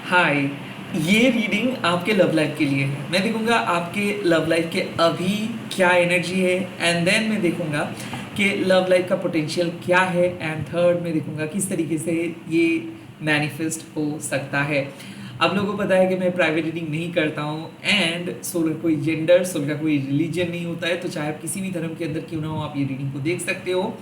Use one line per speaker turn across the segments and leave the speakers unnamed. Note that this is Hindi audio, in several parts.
हाय। ये रीडिंग आपके लव लाइफ के लिए है। मैं देखूंगा आपके लव लाइफ के अभी क्या एनर्जी है, एंड देन मैं देखूंगा कि लव लाइफ का पोटेंशियल क्या है, एंड थर्ड मैं देखूंगा किस तरीके से ये मैनिफेस्ट हो सकता है। आप लोगों को पता है कि मैं प्राइवेट रीडिंग नहीं करता हूँ, एंड सोल का कोई जेंडर, सोल का कोई रिलीजन नहीं होता है, तो चाहे आप किसी भी धर्म के अंदर क्यों ना हो, आप ये रीडिंग को देख सकते हो।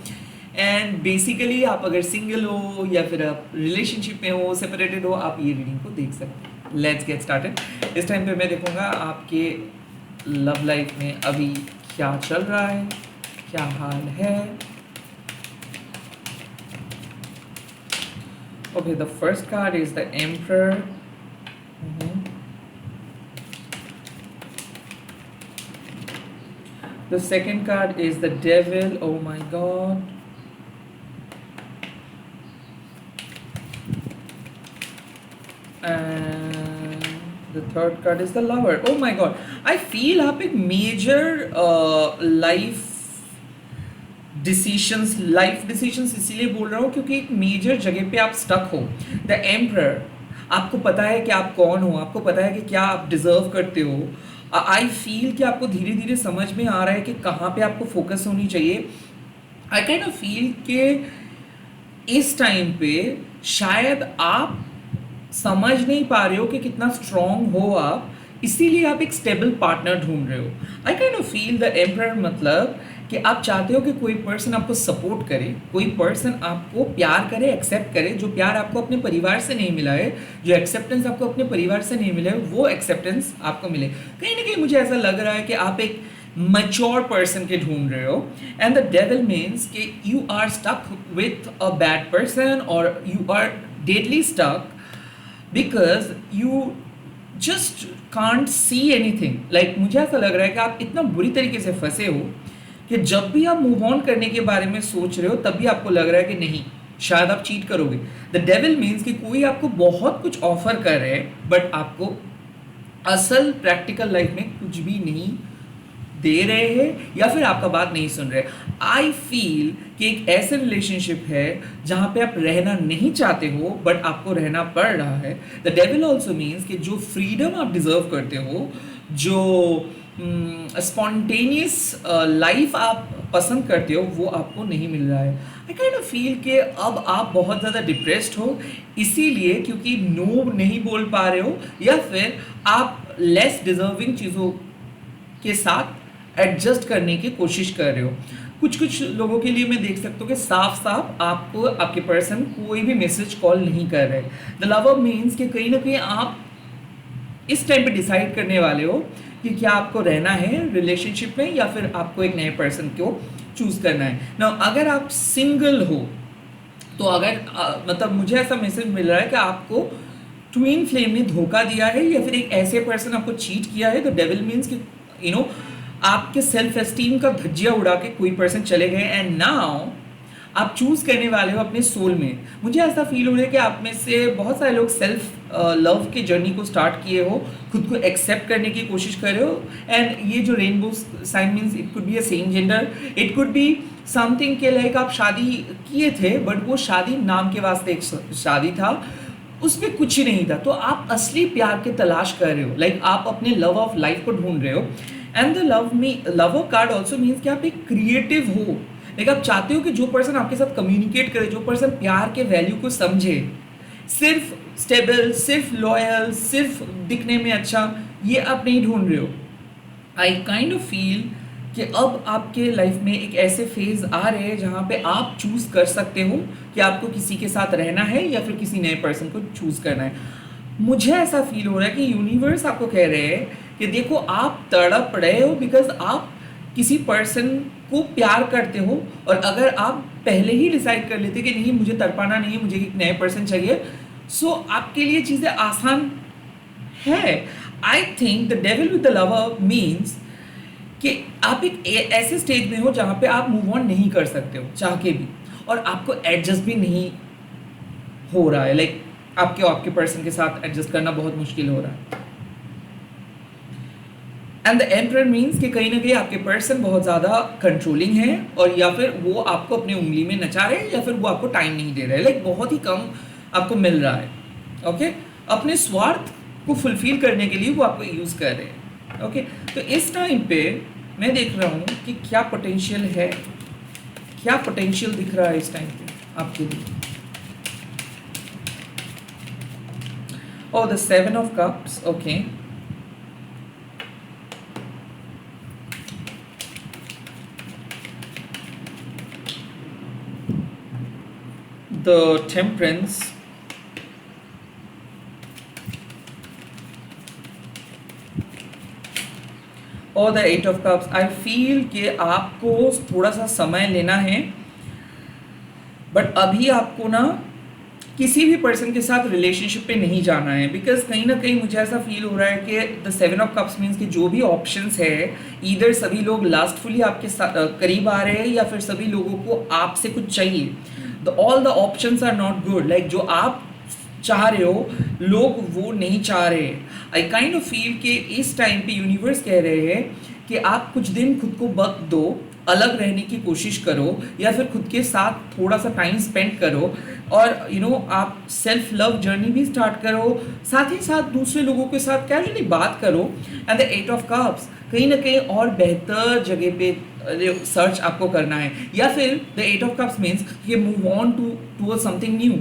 एंड बेसिकली आप अगर सिंगल हो या फिर आप रिलेशनशिप में हो, सेपरेटेड हो, आप ये रीडिंग को देख सकते हो। Let's get started. इस टाइम पे मैं देखूंगा आपके लव लाइफ में अभी क्या चल रहा है, क्या हाल है। Okay, the first card is the emperor. The second card is the devil. Oh my god. And the third card is the lover. Oh my god. I feel आप एक मेजर लाइफ डिसीशंस इसीलिए बोल रहा हूँ क्योंकि एक मेजर जगह पे आप स्टक हो। द एम्परर, आपको पता है कि आप कौन हो, आपको पता है कि क्या आप डिजर्व करते हो। आई फील कि आपको धीरे धीरे समझ में आ रहा है कि कहाँ पे आपको फोकस होनी चाहिए। आई काइंड ऑफ फील कि इस टाइम पे शायद आप समझ नहीं पा रहे हो कि कितना स्ट्रांग हो आप, इसीलिए आप एक स्टेबल पार्टनर ढूंढ रहे हो। I kind of feel the emperor मतलब कि आप चाहते हो कि कोई पर्सन आपको सपोर्ट करे, कोई पर्सन आपको प्यार करे, एक्सेप्ट करे। जो प्यार आपको अपने परिवार से नहीं मिला है, जो एक्सेप्टेंस आपको अपने परिवार से नहीं मिला है, वो एक्सेप्टेंस आपको मिले। कहीं ना कहीं मुझे ऐसा लग रहा है कि आप एक mature पर्सन के ढूंढ रहे हो। एंड द डेविल मीन्स कि you are stuck with a bad person, और you are deadly stuck because you just can't see anything. Like मुझे ऐसा लग रहा है कि आप इतना बुरी तरीके से फंसे हो कि जब भी आप मूव ऑन करने के बारे में सोच रहे हो तब भी आपको लग रहा है कि नहीं, शायद आप चीट करोगे। द डेविल मीन्स कि कोई आपको बहुत कुछ ऑफर कर रहे हैं बट आपको असल प्रैक्टिकल लाइफ में कुछ भी नहीं दे रहे हैं, या फिर आपका बात नहीं सुन रहे। आई फील कि एक ऐसे रिलेशनशिप है जहाँ पे आप रहना नहीं चाहते हो बट आपको रहना पड़ रहा है। द डेविल ऑल्सो मीन्स कि जो फ्रीडम आप डिजर्व करते हो, जो स्पॉन्टेनियस लाइफ आप पसंद करते हो, वो आपको नहीं मिल रहा है। आई काइंड ऑफ फील कि अब आप बहुत ज़्यादा डिप्रेस्ड हो, इसीलिए क्योंकि नो नहीं बोल पा रहे हो, या फिर आप लेस डिजर्विंग चीज़ों के साथ एडजस्ट करने की कोशिश कर रहे हो। कुछ कुछ लोगों के लिए मैं देख सकता हूँ कि साफ साफ आपको आपके पर्सन कोई भी मैसेज कॉल नहीं कर रहे। द लवर मीन्स कि कहीं ना कहीं आप इस टाइम पे डिसाइड करने वाले हो कि क्या आपको रहना है रिलेशनशिप में, या फिर आपको एक नए पर्सन को चूज करना है ना। अगर आप सिंगल हो तो अगर मतलब मुझे ऐसा मैसेज मिल रहा है कि आपको ट्विन फ्लेम ने धोखा दिया है, या फिर एक ऐसे पर्सन आपको चीट किया है। तो डेविल मीन्स कि आपके सेल्फ एस्टीम का धज्जिया उड़ा के कोई पर्सन चले गए, एंड नाउ आप चूज करने वाले हो अपने सोल में। मुझे ऐसा फील हो रहा है कि आप में से बहुत सारे लोग सेल्फ लव के जर्नी को स्टार्ट किए हो, खुद को एक्सेप्ट करने की कोशिश कर रहे हो। एंड ये जो rainbow sign means it could be a same gender, it could be something के लाइक आप शादी किए थे बट वो शादी नाम के वास्ते एक शादी था, उसमें कुछ ही नहीं था। तो आप असली प्यार की तलाश कर रहे हो, लाइक आप अपने लव ऑफ लाइफ को ढूंढ रहे हो। And the lover card also means कि आप एक क्रिएटिव हो, लाइक आप चाहते हो कि जो पर्सन आपके साथ कम्युनिकेट करे, जो पर्सन प्यार के वैल्यू को समझे। सिर्फ स्टेबल, सिर्फ लॉयल, सिर्फ दिखने में अच्छा, ये आप नहीं ढूंढ रहे हो। आई काइंड ऑफ फील कि अब आपके लाइफ में एक ऐसे फेज आ रहे हैं जहाँ पे आप चूज कर सकते हो कि आपको किसी के साथ रहना है या फिर किसी नए पर्सन को चूज करना है। मुझे ऐसा फील हो रहा है कि यूनिवर्स आपको कह रहे हैं कि देखो आप तड़प रहे हो बिकॉज आप किसी पर्सन को प्यार करते हो, और अगर आप पहले ही डिसाइड कर लेते कि नहीं मुझे तड़पाना नहीं है, मुझे एक नए पर्सन चाहिए, सो आपके लिए चीज़ें आसान है। I think the devil with the lover means कि आप एक ऐसे स्टेज में हो जहाँ पे आप मूव ऑन नहीं कर सकते हो चाह के भी, और आपको एडजस्ट भी नहीं हो रहा है। लाइक आपके पर्सन के साथ एडजस्ट करना बहुत मुश्किल हो रहा है। एंड द एम्परर मीन्स कि कहीं ना कहीं आपके पर्सन बहुत ज़्यादा कंट्रोलिंग है, और या फिर वो आपको अपनी उंगली में नचा रहे हैं, या फिर वो आपको टाइम नहीं दे रहे हैं, लाइक बहुत ही कम आपको मिल रहा है। ओके, अपने स्वार्थ को फुलफिल करने के लिए वो आपको यूज़ कर रहे हैं। ओके, तो इस टाइम पे मैं देख रहा हूँ कि क्या पोटेंशियल है, क्या पोटेंशियल दिख रहा है इस टाइम पे आपके लिए। Oh, the Seven of Cups, okay. The Temperance. और the eight of cups. I feel कि आपको थोड़ा सा समय लेना है, बट अभी आपको ना किसी भी पर्सन के साथ रिलेशनशिप पे नहीं जाना है, बिकॉज कहीं ना कहीं मुझे ऐसा फील हो रहा है कि the seven of cups means कि जो भी ऑप्शंस है, इधर सभी लोग लास्टफुली आपके करीब आ रहे हैं या फिर सभी लोगों को आपसे कुछ चाहिए। All the options are not good, like जो आप चाह रहे हो लोग वो नहीं चाह रहे। आई काइंड ऑफ फील कि इस टाइम पे यूनिवर्स कह रहे हैं कि आप कुछ दिन खुद को वक्त दो, अलग रहने की कोशिश करो या फिर खुद के साथ थोड़ा सा टाइम स्पेंड करो, और आप सेल्फ लव जर्नी भी स्टार्ट करो, साथ ही साथ दूसरे लोगों के साथ कैजुअली बात करो। And the eight of cups कहीं ना कहीं और बेहतर जगह पे सर्च आपको करना है, या फिर the eight of cups means ये move on towards something new.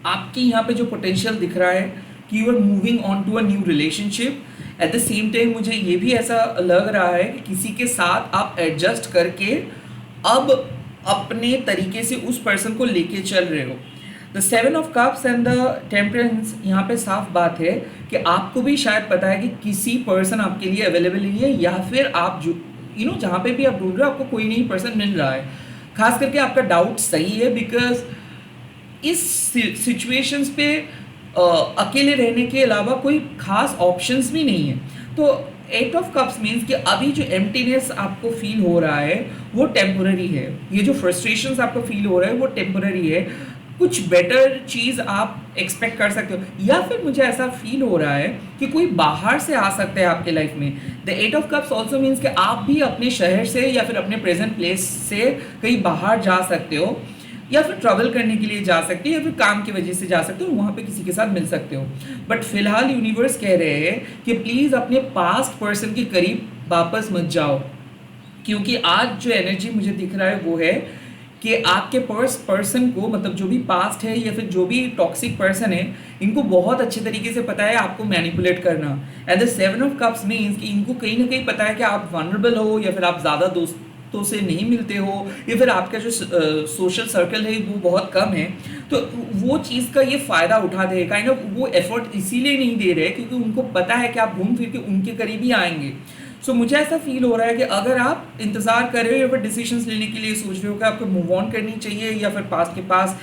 आपके यहाँ पे जो पोटेंशियल दिख रहा है कि you are moving on to a new relationship. At the same time मुझे ये भी ऐसा लग रहा है कि किसी के साथ आप एडजस्ट करके अब अपने तरीके से उस पर्सन को लेके चल रहे हो। The seven of cups and the temperance, यहाँ पे साफ बात है कि आपको भी शायद पता है कि किसी पर्सन आपके लिए अवेलेबल नहीं है, या फिर आप जो जहाँ पे भी आप ढूंढ रहे हो आपको कोई नहीं पर्सन मिल रहा है। खास करके आपका डाउट सही है, बिकॉज इस सिचुएशंस पे अकेले रहने के अलावा कोई खास ऑप्शंस भी नहीं है। तो एट ऑफ कप्स मीन्स कि अभी जो एम्प्टीनेस आपको फील हो रहा है वो टेम्पोररी है, ये जो फ्रस्ट्रेशंस आपको फील हो रहा है वो टेम्पोररी है। कुछ बेटर चीज़ आप एक्सपेक्ट कर सकते हो, या फिर मुझे ऐसा फील हो रहा है कि कोई बाहर से आ सकता है आपके लाइफ में। The eight of cups also means कि आप भी अपने शहर से या फिर अपने प्रेजेंट प्लेस से कहीं बाहर जा सकते हो, या फिर ट्रैवल करने के लिए जा सकते हो, या फिर काम की वजह से जा सकते हो, वहाँ पे किसी के साथ मिल सकते हो। बट फिलहाल यूनिवर्स कह रहे हैं कि प्लीज़ अपने पास्ट पर्सन के करीब वापस मत जाओ, क्योंकि आज जो एनर्जी मुझे दिख रहा है वो है कि आपके पर्सन को, मतलब जो भी पास्ट है या फिर जो भी टॉक्सिक पर्सन है, इनको बहुत अच्छे तरीके से पता है आपको मैनिपुलेट करना। At the seven of cups means कि इनको कहीं ना कहीं पता है कि आप वनरेबल हो, या फिर आप ज़्यादा दोस्तों से नहीं मिलते हो, या फिर आपका जो सोशल सर्कल है वो बहुत कम है। तो वो चीज़ का ये फ़ायदा उठा दे, काइंड ऑफ वो एफर्ट इसीलिए नहीं दे रहे क्योंकि उनको पता है कि आप घूम फिर के उनके करीब ही आएंगे। सो मुझे ऐसा फील हो रहा है कि अगर आप इंतज़ार कर रहे हो या फिर डिसीजंस लेने के लिए सोच रहे हो कि आपको मूव ऑन करनी चाहिए या फिर पास्ट के पास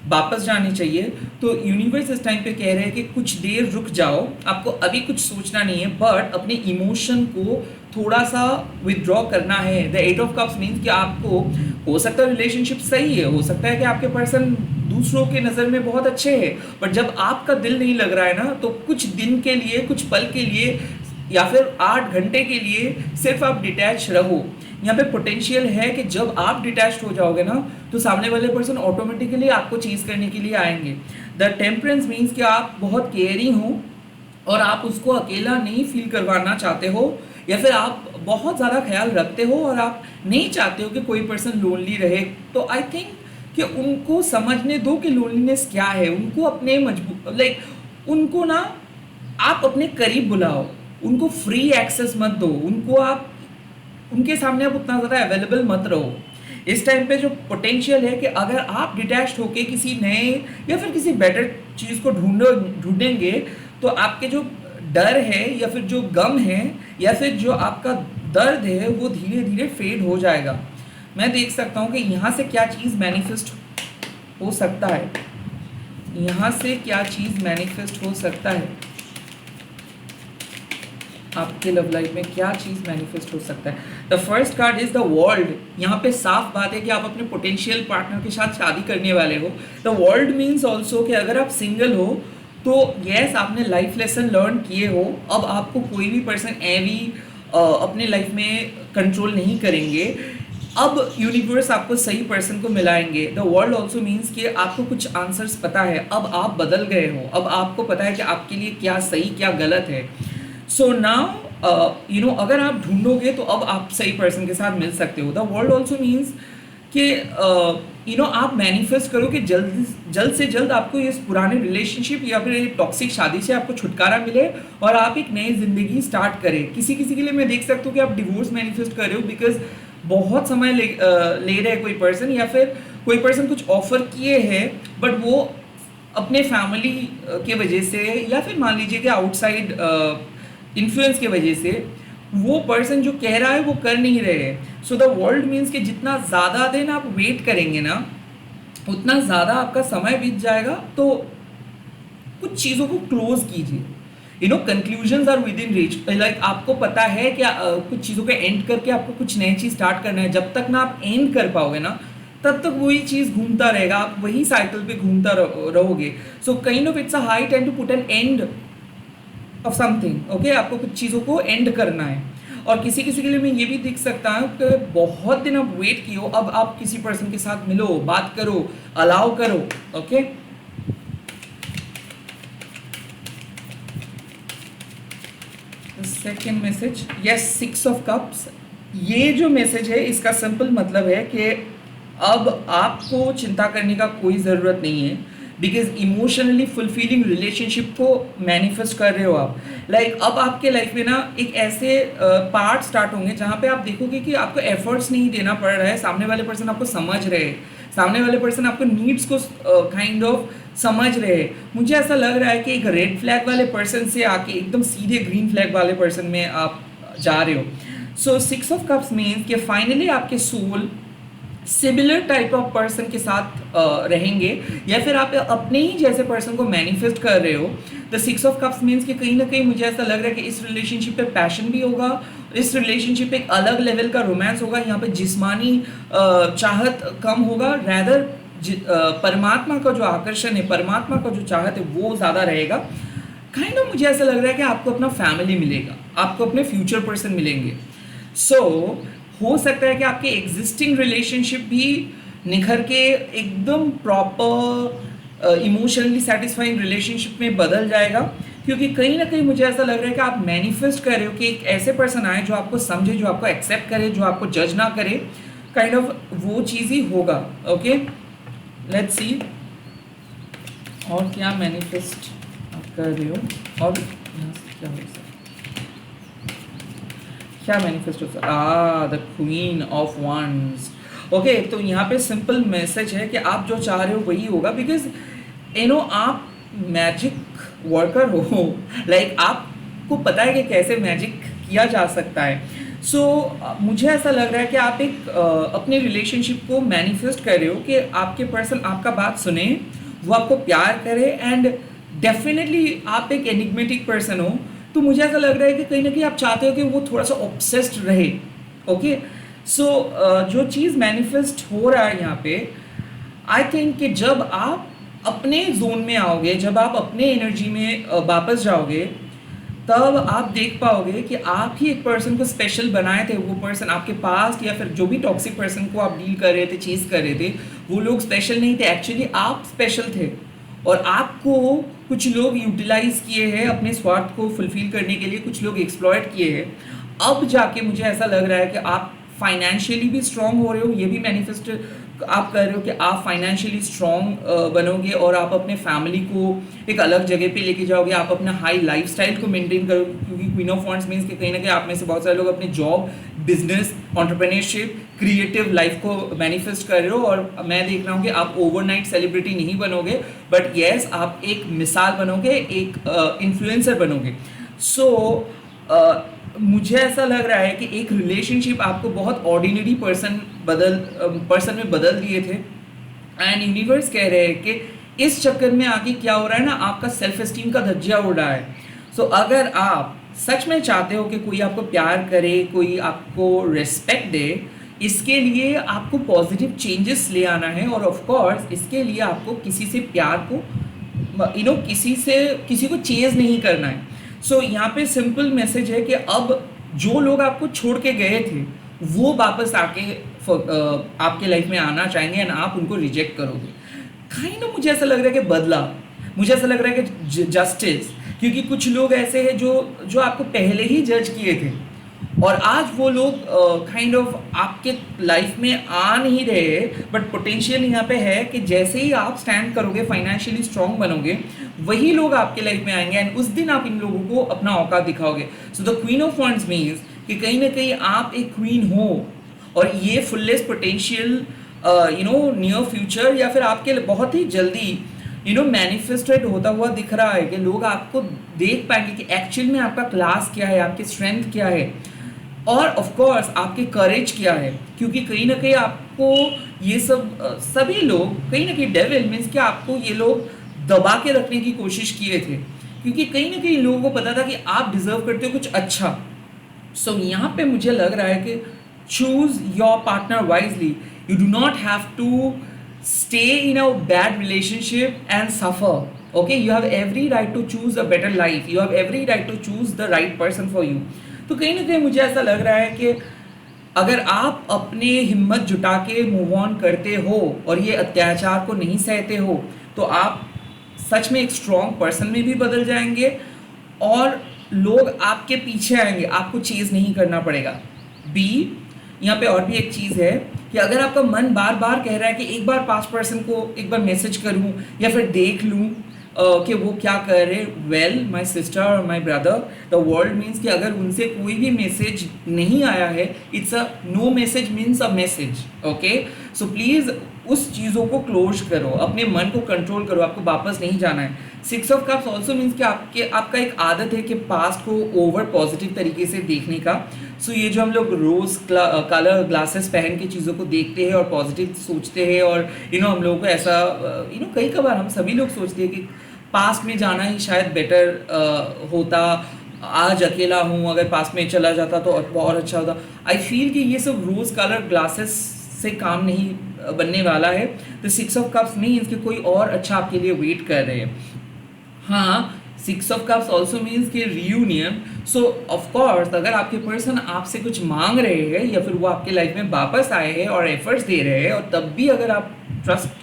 वापस जानी चाहिए, तो यूनिवर्स इस टाइम पे कह रहे हैं कि कुछ देर रुक जाओ, आपको अभी कुछ सोचना नहीं है, बट अपने इमोशन को थोड़ा सा विदड्रॉ करना है। The eight of cups means कि आपको हो सकता है रिलेशनशिप सही है, हो सकता है कि आपके पर्सन दूसरों के नज़र में बहुत अच्छे हैं, बट जब आपका दिल नहीं लग रहा है ना, तो कुछ दिन के लिए, कुछ पल के लिए या फिर 8 घंटे के लिए सिर्फ आप डिटैच रहो। यहाँ पे पोटेंशियल है कि जब आप डिटैच हो जाओगे ना, तो सामने वाले पर्सन ऑटोमेटिकली आपको चीज़ करने के लिए आएंगे। द टेम्परेंस मीन्स कि आप बहुत केयरिंग हो और आप उसको अकेला नहीं फील करवाना चाहते हो, या फिर आप बहुत ज़्यादा ख्याल रखते हो और आप नहीं चाहते हो कि कोई पर्सन लोनली रहे। तो आई थिंक कि उनको समझने दो कि लोनलीनेस क्या है, उनको अपने उनको ना आप अपने करीब बुलाओ, उनको फ्री एक्सेस मत दो, उनके सामने आप उतना ज़्यादा अवेलेबल मत रहो। इस टाइम पे जो पोटेंशियल है कि अगर आप डिटैच्ड होके किसी नए या फिर किसी बेटर चीज़ को ढूंढेंगे, तो आपके जो डर है या फिर जो गम है या फिर जो आपका दर्द है वो धीरे धीरे फेड हो जाएगा। मैं देख सकता हूँ कि यहाँ से क्या चीज़ मैनिफेस्ट हो सकता है, यहाँ से क्या चीज़ मैनिफेस्ट हो सकता है, आपके लव लाइफ में क्या चीज़ मैनिफेस्ट हो सकता है। The first card is the world. यहाँ पे साफ बात है कि आप अपने पोटेंशियल पार्टनर के साथ शादी करने वाले हो। द वर्ल्ड मीन्स ऑल्सो कि अगर आप सिंगल हो तो यस, आपने लाइफ लेसन लर्न किए हो, अब आपको कोई भी पर्सन अपने लाइफ में कंट्रोल नहीं करेंगे। अब यूनिवर्स आपको सही पर्सन को मिलाएंगे। द वर्ल्ड ऑल्सो मीन्स कि आपको कुछ आंसर्स पता है, अब आप बदल गए हो, अब आपको पता है कि आपके लिए क्या सही क्या गलत है। सो नाउ अगर आप ढूंढोगे तो अब आप सही पर्सन के साथ मिल सकते हो। द वर्ल्ड ऑल्सो मीन्स कि आप मैनिफेस्ट करो कि जल्द जल्द से जल्द आपको इस पुराने रिलेशनशिप या फिर टॉक्सिक शादी से आपको छुटकारा मिले और आप एक नई ज़िंदगी स्टार्ट करें। किसी किसी के लिए मैं देख सकता हूँ कि आप डिवोर्स मैनिफेस्ट कर रहे हो बिकॉज बहुत समय ले रहे कोई पर्सन, या फिर कोई पर्सन कुछ ऑफर किए हैं बट वो अपने फैमिली के वजह से या फिर मान लीजिए कि आउटसाइड इन्फ्लुएंस के वजह से वो पर्सन जो कह रहा है वो कर नहीं रहे हैं। सो द वर्ल्ड मीन्स कि जितना ज़्यादा दिन आप वेट करेंगे ना उतना ज़्यादा आपका समय बीत जाएगा। तो कुछ चीज़ों को क्लोज कीजिए, conclusions are within reach. Like आपको पता है कि कुछ चीज़ों का एंड करके आपको कुछ नई चीज़ स्टार्ट करना है। जब तक ना आप एंड कर पाओगे ना तब तक वही चीज़ घूमता रहेगा, आप वही साइकिल पे घूमता रहोगे। So kind of it's a high time to put an end of something. Okay, आपको कुछ चीज़ों को एंड करना है। और किसी किसी के लिए मैं ये भी देख सकता हूँ कि बहुत दिन आप वेट किए हो, अब आप किसी पर्सन के साथ मिलो, बात करो, अलाउ करो। Okay, second message, yes, 6 of cups. ये जो मैसेज है इसका सिंपल मतलब है कि अब आपको चिंता करने का कोई ज़रूरत नहीं है बिकॉज इमोशनली फुलफिलिंग रिलेशनशिप को मैनिफेस्ट कर रहे हो आप। लाइक अब आपके लाइफ में ना एक ऐसे पार्ट स्टार्ट होंगे जहाँ पे आप देखोगे कि आपको एफर्ट्स नहीं देना पड़ रहा है, सामने वाले पर्सन आपको समझ रहे हैं, सामने वाले पर्सन आपको नीड्स को काइंड ऑफ समझ रहे हैं। मुझे ऐसा लग रहा है कि एक रेड फ्लैग वाले पर्सन से आके एकदम सीधे ग्रीन फ्लैग वाले पर्सन में आप जा रहे हो। सो 6 ऑफ कप्स मीन्स कि फाइनली आपके soul similar type of person के साथ रहेंगे या फिर आप अपने ही जैसे पर्सन को मैनिफेस्ट कर रहे हो। द 6 ऑफ कप्स मीन्स कि कहीं ना कहीं मुझे ऐसा लग रहा है कि इस रिलेशनशिप पे पैशन भी होगा, इस रिलेशनशिप पे एक अलग लेवल का रोमांस होगा। यहाँ पे जिस्मानी चाहत कम होगा, रैदर परमात्मा का जो आकर्षण है, परमात्मा का जो चाहत है वो ज़्यादा रहेगा। काइंड ऑफ मुझे ऐसा लग रहा है कि आपको अपना फैमिली मिलेगा, आपको अपने फ्यूचर पर्सन मिलेंगे। सो हो सकता है कि आपके एग्जिस्टिंग रिलेशनशिप भी निखर के एकदम प्रॉपर इमोशनली सेटिस्फाइंग रिलेशनशिप में बदल जाएगा, क्योंकि कहीं ना कहीं मुझे ऐसा लग रहा है कि आप मैनिफेस्ट कर रहे हो कि एक ऐसे पर्सन आए जो आपको समझे, जो आपको एक्सेप्ट करे, जो आपको जज ना करे। काइंड ऑफ वो चीज़ ही होगा। ओके, लेट्स सी और क्या मैनिफेस्ट आप कर रहे हो और यहाँ से क्या हो सकता है, क्या मैनिफेस्ट हो सकता। The queen of wands. Okay, तो यहाँ पे सिंपल मैसेज है कि आप जो चाह रहे हो वही होगा बिकॉज आप मैजिक वर्कर हो। लाइक आपको पता है कि कैसे मैजिक किया जा सकता है। सो मुझे ऐसा लग रहा है कि आप एक अपने रिलेशनशिप को मैनिफेस्ट कर रहे हो कि आपके पर्सन आपका बात सुने, वो आपको प्यार करे एंड डेफिनेटली आप एक एनिग्मेटिक पर्सन हो। तो मुझे ऐसा लग रहा है कि कहीं ना कहीं आप चाहते हो कि वो थोड़ा सा ऑब्सेस्ड रहे। ओके, सो जो चीज़ मैनिफेस्ट हो रहा है यहाँ पे, आई थिंक कि जब आप अपने जोन में आओगे, जब आप अपने एनर्जी में वापस जाओगे, तब आप देख पाओगे कि आप ही एक पर्सन को स्पेशल बनाए थे। वो पर्सन आपके पास या फिर जो भी टॉक्सिक पर्सन को आप डील कर रहे थे, चेज कर रहे थे, वो लोग स्पेशल नहीं थे, एक्चुअली आप स्पेशल थे और आपको कुछ लोग यूटिलाइज किए हैं अपने स्वार्थ को फुलफिल करने के लिए, कुछ लोग एक्सप्लॉयट किए हैं। अब जाके मुझे ऐसा लग रहा है कि आप फाइनेंशियली भी स्ट्रांग हो रहे हो, ये भी मैनिफेस्ट आप कर रहे हो कि आप फाइनेंशियली स्ट्रांग बनोगे और आप अपने फैमिली को एक अलग जगह पे लेके जाओगे, आप अपना हाई लाइफस्टाइल को मेंटेन करोगे। क्योंकि क्वीन ऑफ वॉन्ड्स मीन्स कि कहीं ना कहीं आप में से बहुत सारे लोग अपने job, business, entrepreneurship, creative life को मैनिफेस्ट कर रहे हो। और मैं देख रहा हूँ कि आप ओवरनाइट सेलिब्रिटी नहीं बनोगे, बट येस आप एक मिसाल बनोगे, एक इन्फ्लुएंसर बनोगे। सो मुझे ऐसा लग रहा है कि एक रिलेशनशिप आपको बहुत ऑर्डिनरी पर्सन में बदल दिए थे एंड यूनिवर्स कह रहे हैं कि इस चक्कर में आगे क्या हो रहा है ना, आपका सेल्फ एस्टीम का धज्जिया उड़ रहा है। सो अगर आप सच में चाहते हो कि कोई आपको प्यार करे, कोई आपको रिस्पेक्ट दे, इसके लिए आपको पॉजिटिव चेंजेस ले आना है और ऑफ कोर्स इसके लिए आपको किसी से प्यार को किसी को चेज नहीं करना है। सो यहाँ पे सिंपल मैसेज है कि अब जो लोग आपको छोड़ के गए थे वो वापस आके आपके लाइफ में आना चाहेंगे एंड आप उनको रिजेक्ट करोगे। काइंड ऑफ मुझे ऐसा लग रहा है कि बदला, मुझे ऐसा लग रहा है कि जस्टिस, क्योंकि कुछ लोग ऐसे हैं जो जो आपको पहले ही जज किए थे और आज वो लोग काइंड ऑफ आपके लाइफ में आ नहीं रहे, बट पोटेंशियल यहाँ पे है कि जैसे ही आप स्टैंड करोगे, फाइनेंशियली स्ट्रांग बनोगे, वही लोग आपके लाइफ में आएंगे एंड उस दिन आप इन लोगों को अपना औकात दिखाओगे। So the queen of wands means कि कहीं ना कहीं आप एक क्वीन हो और ये फुलेस्ट पोटेंशियल नियर फ्यूचर या फिर आपके बहुत ही जल्दी मैनिफेस्टेड होता हुआ दिख रहा है कि लोग आपको देख पाएंगे कि एक्चुअल में आपका क्लास क्या है, आपकी स्ट्रेंथ क्या है और ऑफ कोर्स आपके करेज क्या है। क्योंकि कहीं ना कहीं आपको ये सब सभी लोग कहीं ना कहीं डेविल मीन्स कि आपको ये लोग दबा के रखने की कोशिश किए थे, क्योंकि कहीं ना कहीं लोगों को पता था कि आप डिजर्व करते हो कुछ अच्छा। सो यहाँ पे मुझे लग रहा है कि choose your partner wisely. You do not have to stay in a bad relationship and suffer. Okay, you have every right to choose a better life, you have every right to choose the right person for you. तो कहीं ना कहीं मुझे ऐसा लग रहा है कि अगर आप अपने हिम्मत जुटा के मूव ऑन करते हो और ये अत्याचार को नहीं सहते हो तो आप सच में एक स्ट्रॉन्ग पर्सन में भी बदल जाएंगे और लोग आपके पीछे आएंगे, आपको चेज नहीं करना पड़ेगा। बी यहाँ पे और भी एक चीज़ है कि अगर आपका मन बार बार कह रहा है कि एक बार पास पर्सन को एक बार मैसेज करूं या फिर देख लूं कि वो क्या कर रहे, वेल माय सिस्टर और my brother, the world means कि अगर उनसे कोई भी मैसेज नहीं आया है, it's a no message means a message. Okay, so please उस चीज़ों को क्लोज करो, अपने मन को कंट्रोल करो, आपको वापस नहीं जाना है। 6 ऑफ कप्स ऑल्सो मीन्स कि आपका एक आदत है कि पास्ट को ओवर पॉजिटिव तरीके से देखने का। सो ये जो हम लोग रोज़ कलर ग्लासेस पहन के चीज़ों को देखते हैं और पॉजिटिव सोचते हैं और हम लोगों को ऐसा कई कबार हम सभी लोग सोचते हैं कि पास्ट में जाना ही शायद बेटर होता, आज अकेला हूँ, अगर पास्ट में चला जाता तो बहुत अच्छा होता। आई फील कि ये सब रोज़ कलर ग्लासेस से काम नहीं बनने वाला है। तो 6 ऑफ कप्स मीन्स कि कोई और अच्छा आपके लिए वेट कर रहे हैं। हाँ, 6 ऑफ कप्स ऑल्सो मीन्स कि रियूनियन। सो ऑफ कोर्स अगर आपके पर्सन आपसे कुछ मांग रहे हैं या फिर वो आपके लाइफ में वापस आए हैं और एफर्ट्स दे रहे हैं और तब भी अगर आप ट्रस्ट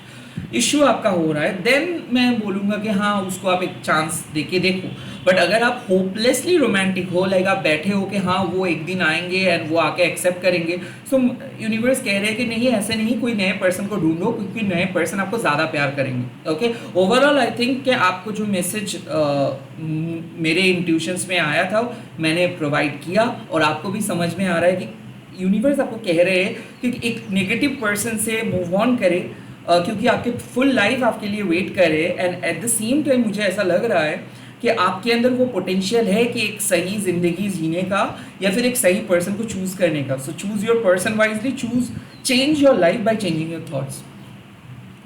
इश्यू आपका हो रहा है, देन मैं बोलूँगा कि हाँ उसको आप एक चांस दे के देखो। बट अगर आप होपलेसली रोमांटिक हो, लाइक आप बैठे हो कि हाँ वो एक दिन आएंगे एंड वो आके एक्सेप्ट करेंगे, सो यूनिवर्स कह रहे हैं कि नहीं, ऐसे नहीं, कोई नए पर्सन को ढूंढो क्योंकि नए पर्सन आपको ज़्यादा प्यार करेंगे। ओके, ओवरऑल आई थिंक कि आपको जो मैसेज मेरे इंट्यूशंस में आया था मैंने प्रोवाइड किया और आपको भी समझ में आ रहा है कि यूनिवर्स आपको कह रहे हैं कि एक नेगेटिव पर्सन से मूव ऑन करे क्योंकि आपके फुल लाइफ आपके लिए वेट कर रहे हैं। And eight the same time मुझे ऐसा लग रहा है कि आपके अंदर वो पोटेंशियल है कि एक सही ज़िंदगी जीने का या फिर एक सही पर्सन को चूज़ करने का। सो choose your person wisely, choose change your life by changing your thoughts.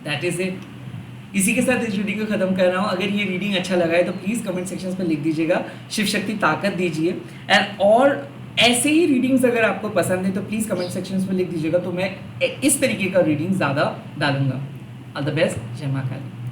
That is it. इसी के साथ इस रीडिंग को ख़त्म कर रहा हूँ। अगर ये रीडिंग अच्छा लगा है तो प्लीज़ कमेंट सेक्शन में लिख दीजिएगा, शिव शक्ति ताकत दीजिए। एंड और ऐसे ही रीडिंग्स अगर आपको पसंद है तो प्लीज़ कमेंट सेक्शन में लिख दीजिएगा, तो मैं इस तरीके का रीडिंग ज़्यादा डालूंगा। ऑल द बेस्ट, जय मां काली।